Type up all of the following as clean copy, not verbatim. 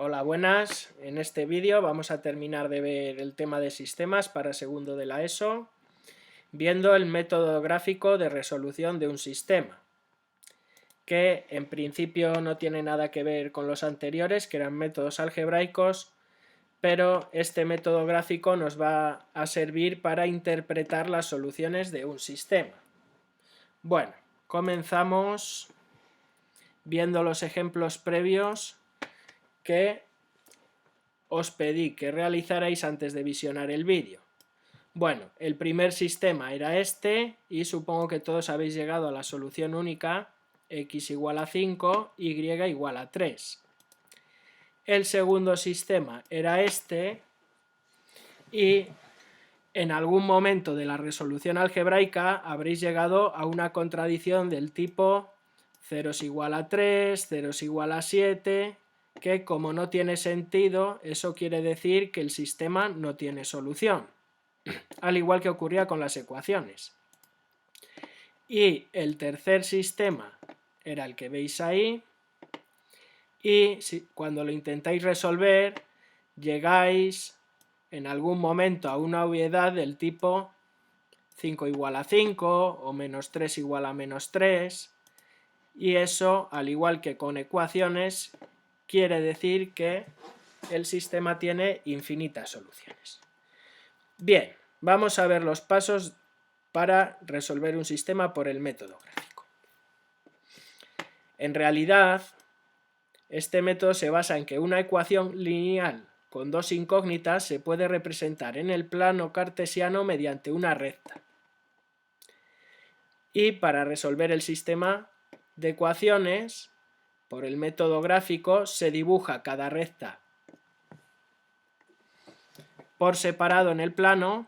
Hola, buenas. En este vídeo vamos a terminar de ver el tema de sistemas para segundo de la ESO, viendo el método gráfico de resolución de un sistema, que en principio no tiene nada que ver con los anteriores, que eran métodos algebraicos, pero este método gráfico nos va a servir para interpretar las soluciones de un sistema. Bueno, comenzamos viendo los ejemplos previos que os pedí que realizarais antes de visionar el vídeo. Bueno, el primer sistema era este y supongo que todos habéis llegado a la solución única, x igual a 5, y igual a 3. El segundo sistema era este y en algún momento de la resolución algebraica habréis llegado a una contradicción del tipo 0 es igual a 3, 0 es igual a 7, que como no tiene sentido, eso quiere decir que el sistema no tiene solución, al igual que ocurría con las ecuaciones. Y el tercer sistema era el que veis ahí, y cuando lo intentáis resolver, llegáis en algún momento a una obviedad del tipo 5 igual a 5 o menos 3 igual a menos 3, y eso, al igual que con ecuaciones, quiere decir que el sistema tiene infinitas soluciones. Bien, vamos a ver los pasos para resolver un sistema por el método gráfico. En realidad, este método se basa en que una ecuación lineal con dos incógnitas se puede representar en el plano cartesiano mediante una recta. Y para resolver el sistema de ecuaciones, por el método gráfico, se dibuja cada recta por separado en el plano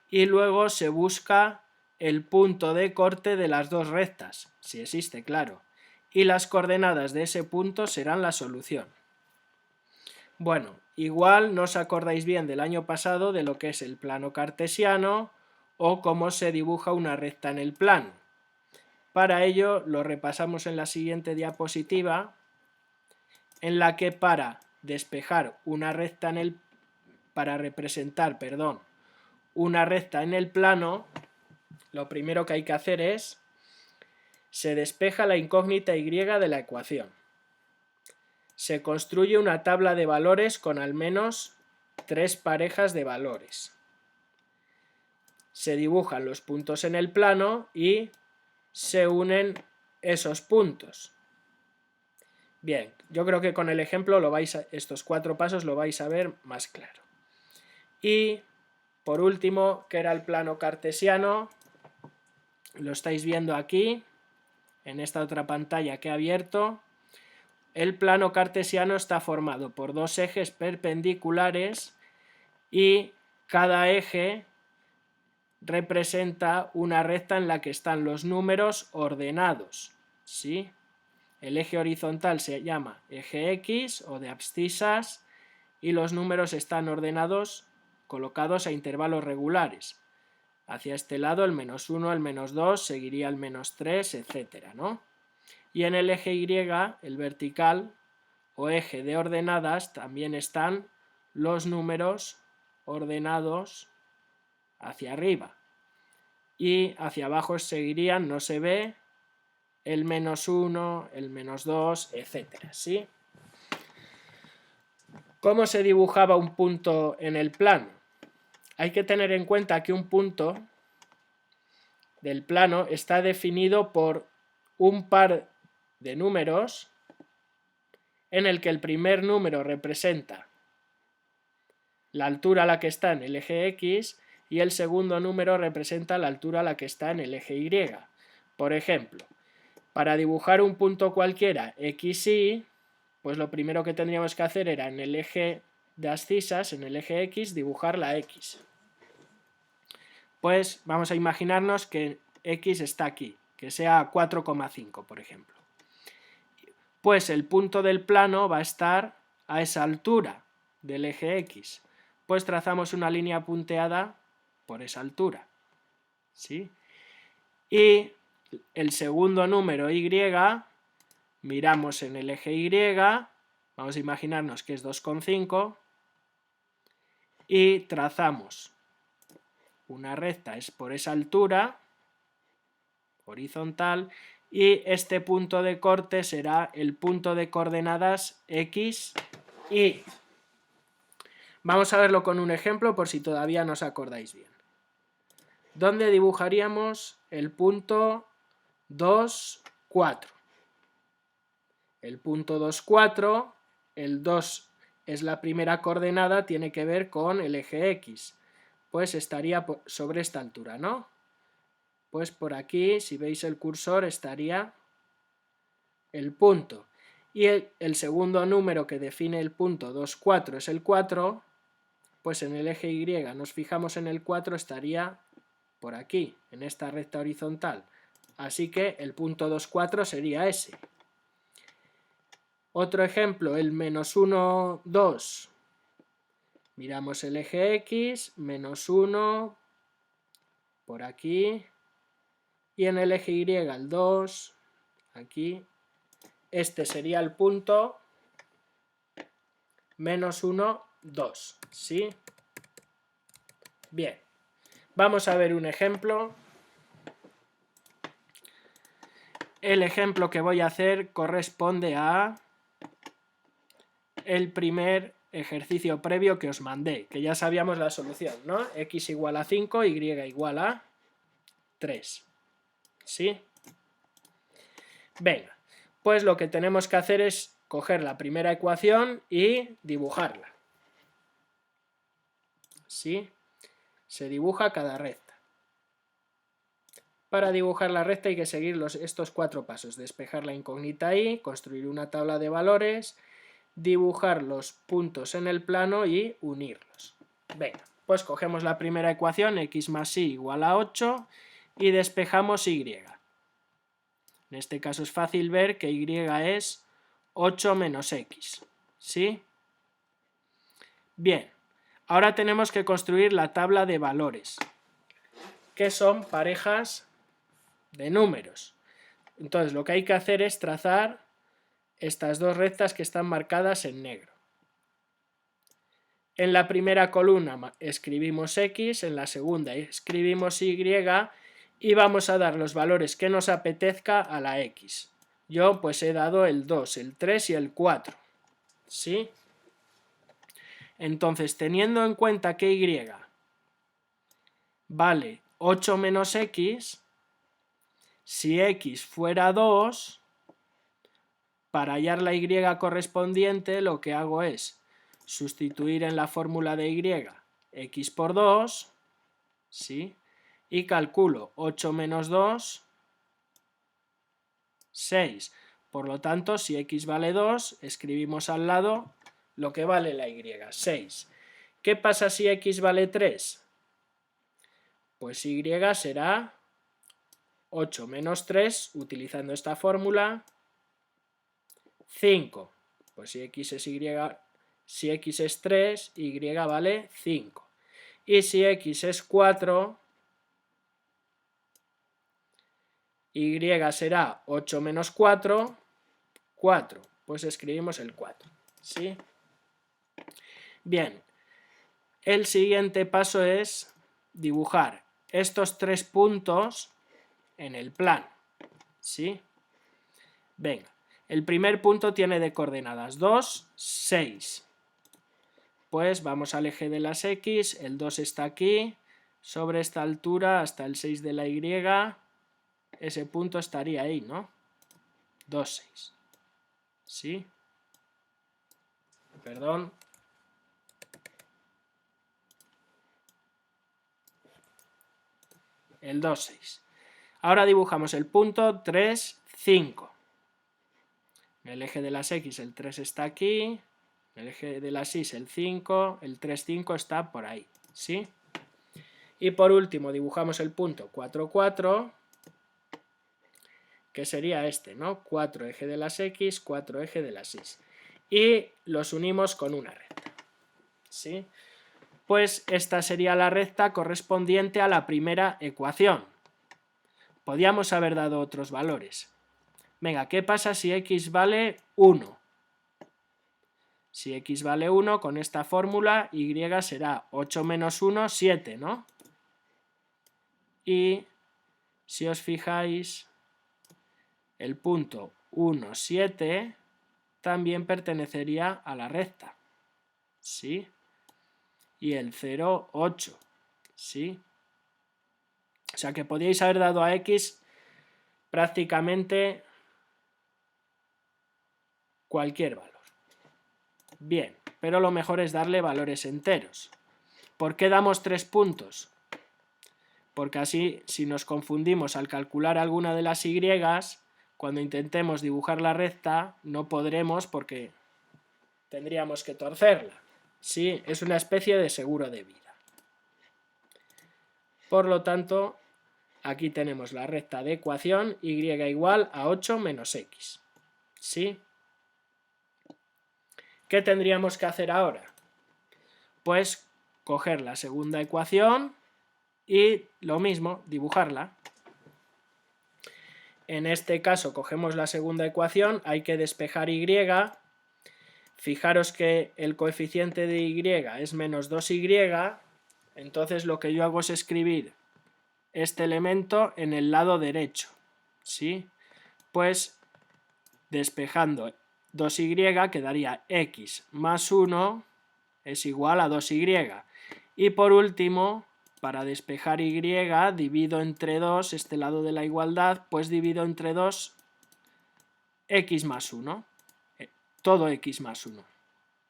y luego se busca el punto de corte de las dos rectas, si existe, claro, y las coordenadas de ese punto serán la solución. Bueno, igual no os acordáis bien del año pasado de lo que es el plano cartesiano o cómo se dibuja una recta en el plano. Para ello lo repasamos en la siguiente diapositiva, en la que para despejar una recta para representar, una recta en el plano, lo primero que hay que hacer es, se despeja la incógnita y de la ecuación. Se construye una tabla de valores con al menos 3 parejas de valores. Se dibujan los puntos en el plano y se unen esos puntos. Bien, yo creo que con el ejemplo estos 4 pasos lo vais a ver más claro. Y por último, que era el plano cartesiano, lo estáis viendo aquí, en esta otra pantalla que he abierto. El plano cartesiano está formado por dos ejes perpendiculares y cada eje representa una recta en la que están los números ordenados, ¿sí? El eje horizontal se llama eje X o de abscisas y los números están ordenados, colocados a intervalos regulares. Hacia este lado el -1, el -2, seguiría el -3, etc., ¿no? Y en el eje Y, el vertical o eje de ordenadas, también están los números ordenados hacia arriba. Y hacia abajo seguirían, no se ve, el -1, el -2, etc., ¿sí? ¿Cómo se dibujaba un punto en el plano? Hay que tener en cuenta que un punto del plano está definido por un par de números en el que el primer número representa la altura a la que está en el eje X y el segundo número representa la altura a la que está en el eje Y. Por ejemplo, para dibujar un punto cualquiera XY, pues lo primero que tendríamos que hacer era en el eje de abscisas, en el eje X, dibujar la X. Pues vamos a imaginarnos que X está aquí, que sea 4,5, por ejemplo. Pues el punto del plano va a estar a esa altura del eje X. Pues trazamos una línea punteada por esa altura, ¿sí? Y el segundo número Y, miramos en el eje Y Vamos a imaginarnos que es 2,5 y trazamos una recta, es por esa altura horizontal, y este punto de corte será el punto de coordenadas X, Y. Vamos a verlo con un ejemplo por si todavía no os acordáis bien. ¿Dónde dibujaríamos el punto 2, 4? El punto 2, 4, el 2 es la primera coordenada, tiene que ver con el eje X. Pues estaría sobre esta altura, ¿no? Pues por aquí, si veis el cursor, estaría el punto. Y el segundo número que define el punto 2, 4 es el 4, pues en el eje Y nos fijamos en el 4, estaría por aquí, en esta recta horizontal. Así que el punto 2, 4 sería ese. Otro ejemplo, el menos 1, 2. Miramos el eje X, menos 1, por aquí, y en el eje Y el 2, aquí. Este sería el punto menos 1, 2, ¿sí? Bien, vamos a ver un ejemplo. El ejemplo que voy a hacer corresponde a el primer ejercicio previo que os mandé, que ya sabíamos la solución, ¿no? X igual a 5, Y igual a 3, ¿sí? Venga, pues lo que tenemos que hacer es coger la primera ecuación y dibujarla, ¿sí? Se dibuja cada recta. Para dibujar la recta hay que seguir estos 4 pasos: despejar la incógnita y, construir una tabla de valores, dibujar los puntos en el plano y unirlos. Venga, pues cogemos la primera ecuación, x más y igual a 8, y despejamos y. En este caso es fácil ver que y es 8 menos x, ¿sí? Bien, ahora tenemos que construir la tabla de valores, que son parejas de números. Entonces lo que hay que hacer es trazar estas dos rectas que están marcadas en negro. En la primera columna escribimos x, en la segunda escribimos y, y vamos a dar los valores que nos apetezca a la x. Yo pues he dado el 2, el 3 y el 4, ¿sí? Entonces, teniendo en cuenta que y vale 8 menos x, si x fuera 2, para hallar la y correspondiente lo que hago es sustituir en la fórmula de y x por 2, ¿sí? Y calculo 8 menos 2, 6. Por lo tanto, si x vale 2, escribimos al lado lo que vale la y, 6. ¿Qué pasa si x vale 3? Pues y será 8 menos 3, utilizando esta fórmula, 5. Pues si x es 3, y vale 5. Y si x es 4, y será 8 menos 4, 4. Pues escribimos el 4, ¿sí? Bien, el siguiente paso es dibujar estos 3 puntos en el plano, ¿sí? Venga, el primer punto tiene de coordenadas 2, 6. Pues vamos al eje de las x, el 2 está aquí, sobre esta altura hasta el 6 de la y, ese punto estaría ahí, ¿no? 2, 6. ¿Sí? Perdón. El 2, 6. Ahora dibujamos el punto 3, 5. En el eje de las x el 3 está aquí, en el eje de las y el 5, el 3, 5 está por ahí, ¿sí? Y por último dibujamos el punto 4, 4, que sería este, ¿no? 4 eje de las x, 4 eje de las y. Y los unimos con una recta, ¿sí? Pues esta sería la recta correspondiente a la primera ecuación. Podíamos haber dado otros valores. Venga, ¿qué pasa si x vale 1? Si x vale 1, con esta fórmula y será 8 menos 1, 7, ¿no? Y si os fijáis, el punto 1, 7 también pertenecería a la recta, ¿sí? Y el 0, 8, ¿sí? O sea que podíais haber dado a x prácticamente cualquier valor. Bien, pero lo mejor es darle valores enteros. ¿Por qué damos 3 puntos? Porque así, si nos confundimos al calcular alguna de las y, cuando intentemos dibujar la recta, no podremos porque tendríamos que torcerla. Sí, es una especie de seguro de vida. Por lo tanto, aquí tenemos la recta de ecuación y igual a 8 menos x. ¿Sí? ¿Qué tendríamos que hacer ahora? Pues coger la segunda ecuación y lo mismo, dibujarla. En este caso cogemos la segunda ecuación, hay que despejar y. Fijaros que el coeficiente de y es menos 2y, entonces lo que yo hago es escribir este elemento en el lado derecho, ¿sí? Pues despejando 2y quedaría x más 1 es igual a 2y. Y por último, para despejar y, divido entre 2, este lado de la igualdad, pues divido entre 2 x más 1. Todo x más 1.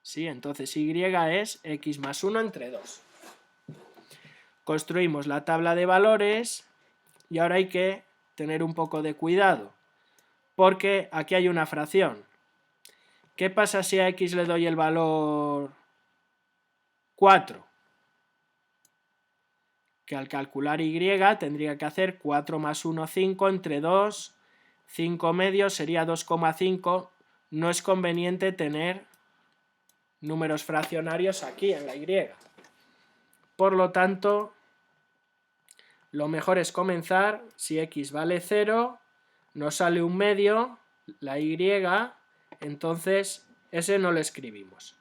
¿Sí? Entonces y es x más 1 entre 2. Construimos la tabla de valores y ahora hay que tener un poco de cuidado, porque aquí hay una fracción. ¿Qué pasa si a x le doy el valor 4? Que al calcular y tendría que hacer 4 más 1, 5 entre 2, 5 medios sería 2,5. No es conveniente tener números fraccionarios aquí en la y. Por lo tanto, lo mejor es comenzar, si x vale 0, nos sale un medio, la y, entonces ese no lo escribimos.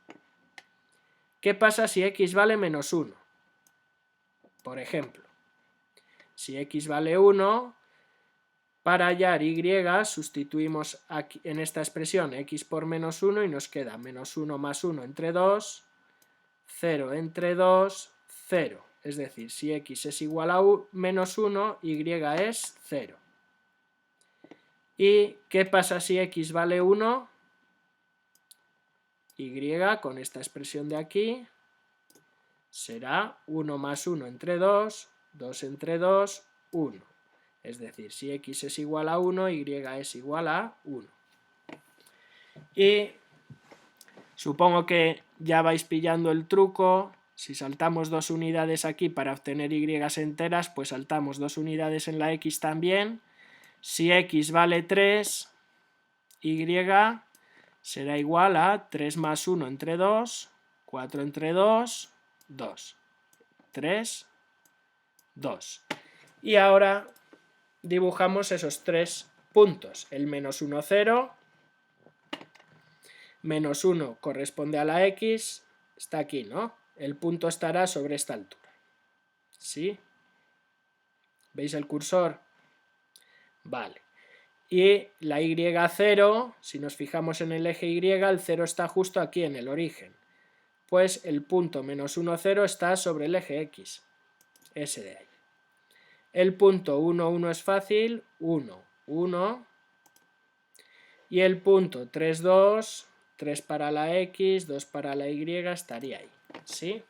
¿Qué pasa si x vale menos 1? Por ejemplo, si x vale 1, para hallar y sustituimos aquí, en esta expresión x por menos 1 y nos queda menos 1 más 1 entre 2, 0 entre 2, 0. Es decir, si x es igual a menos 1, y es 0. ¿Y qué pasa si x vale 1? Y con esta expresión de aquí será 1 más 1 entre 2, 2 entre 2, 1. Es decir, si x es igual a 1, y es igual a 1. Y supongo que ya vais pillando el truco. Si saltamos 2 unidades aquí para obtener y enteras, pues saltamos 2 unidades en la x también. Si x vale 3, y será igual a 3 más 1 entre 2, 4 entre 2, 2. 3, 2. Y ahora dibujamos esos 3 puntos. El menos 1, 0. Menos 1 corresponde a la x. Está aquí, ¿no? El punto estará sobre esta altura. ¿Sí? ¿Veis el cursor? Vale. Y la y 0, si nos fijamos en el eje y, el 0 está justo aquí en el origen. Pues el punto menos 1, 0 está sobre el eje x. Ese de ahí. El punto 1, 1 es fácil. 1, 1. Y el punto 3, 2, 3 para la x, 2 para la y, estaría ahí. ¿Sí?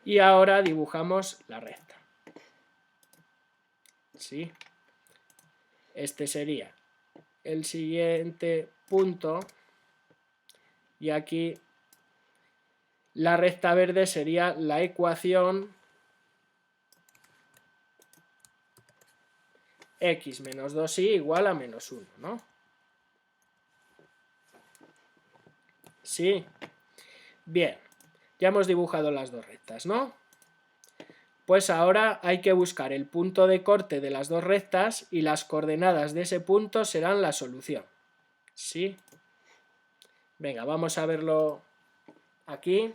Y ahora dibujamos la recta. ¿Sí? Este sería el siguiente punto. Y aquí la recta verde sería la ecuación x menos 2y igual a menos 1, ¿no? Sí. Bien, ya hemos dibujado las dos rectas, ¿no? Pues ahora hay que buscar el punto de corte de las dos rectas y las coordenadas de ese punto serán la solución. ¿Sí? Venga, vamos a verlo aquí.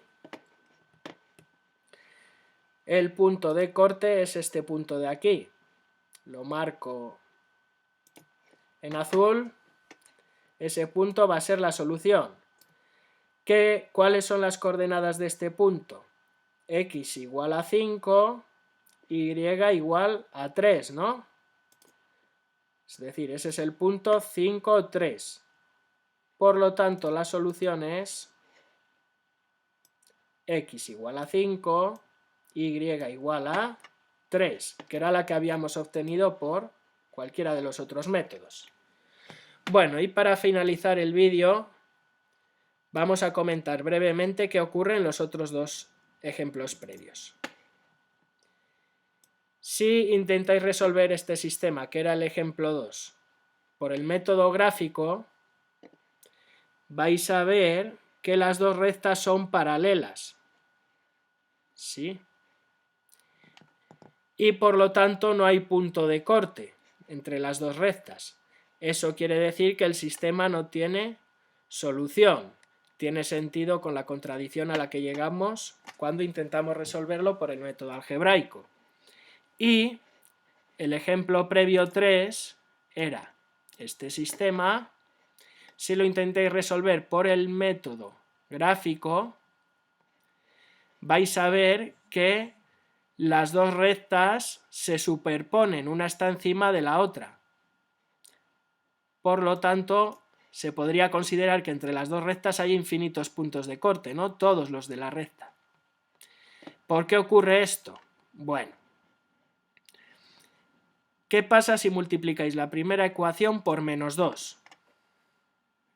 El punto de corte es este punto de aquí. Lo marco en azul. Ese punto va a ser la solución. ¿Cuáles son las coordenadas de este punto? X igual a 5, Y igual a 3, ¿no? Es decir, ese es el punto 5, 3. Por lo tanto, la solución es X igual a 5, Y igual a 3, que era la que habíamos obtenido por cualquiera de los otros métodos. Bueno, y para finalizar el vídeo, vamos a comentar brevemente qué ocurre en los otros dos ejemplos previos. Si intentáis resolver este sistema, que era el ejemplo 2, por el método gráfico, vais a ver que las dos rectas son paralelas. ¿Sí? Y por lo tanto no hay punto de corte entre las dos rectas. Eso quiere decir que el sistema no tiene solución. Tiene sentido con la contradicción a la que llegamos cuando intentamos resolverlo por el método algebraico. Y el ejemplo previo 3 era este sistema. Si lo intentéis resolver por el método gráfico, vais a ver que las dos rectas se superponen, una está encima de la otra. Por lo tanto, se podría considerar que entre las dos rectas hay infinitos puntos de corte, ¿no? Todos los de la recta. ¿Por qué ocurre esto? Bueno, ¿qué pasa si multiplicáis la primera ecuación por menos 2?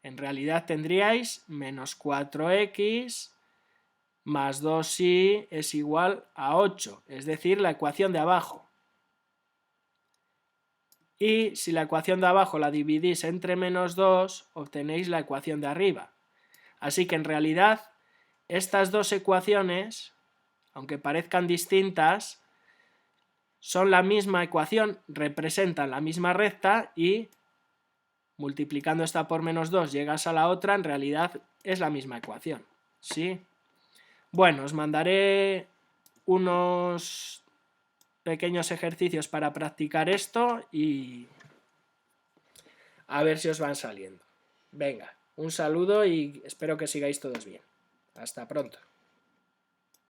En realidad tendríais menos 4x más 2y es igual a 8, es decir, la ecuación de abajo. Y si la ecuación de abajo la dividís entre menos 2, obtenéis la ecuación de arriba. Así que en realidad estas dos ecuaciones, aunque parezcan distintas, son la misma ecuación, representan la misma recta y multiplicando esta por menos 2 llegas a la otra, en realidad es la misma ecuación. ¿Sí? Bueno, os mandaré unos pequeños ejercicios para practicar esto y a ver si os van saliendo. Venga, un saludo y espero que sigáis todos bien. Hasta pronto.